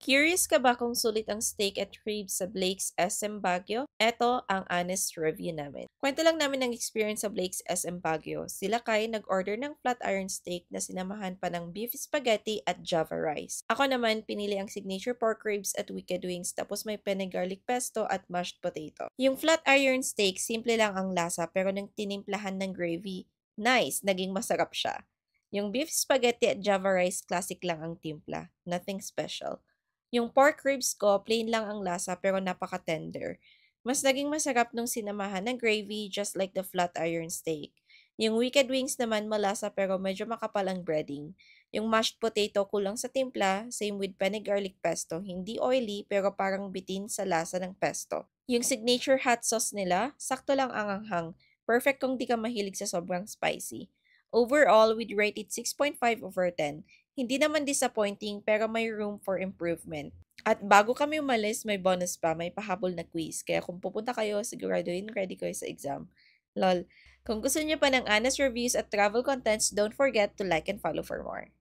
Curious ka ba kung sulit ang steak at ribs sa Blake's SM Baguio? Eto ang honest review namin. Kwento lang namin ng experience sa Blake's SM Baguio. Sila Kai nag-order ng flat iron steak na sinamahan pa ng beef spaghetti at java rice. Ako naman pinili ang signature pork ribs at wicked wings tapos may penne garlic pesto at mashed potato. Yung flat iron steak, simple lang ang lasa pero nang tinimplahan ng gravy, nice, naging masarap siya. Yung beef spaghetti at java rice, classic lang ang timpla. Nothing special. Yung pork ribs ko, plain lang ang lasa pero napaka-tender. Mas naging masarap nung sinamahan ng gravy just like the flat iron steak. Yung wicked wings naman malasa pero medyo makapal ang breading. Yung mashed potato kulang sa timpla, same with penne garlic pesto, hindi oily pero parang bitin sa lasa ng pesto. Yung signature hot sauce nila, sakto lang ang anghang. Perfect kung di ka mahilig sa sobrang spicy. Overall, we'd rate it 6.5/10. Hindi naman disappointing pero may room for improvement. At bago kami umalis, may bonus pa, may pahabol na quiz. Kaya kung pupunta kayo, siguraduhin ready kayo sa exam. Lol. Kung gusto niyo pa ng honest reviews at travel contents, don't forget to like and follow for more.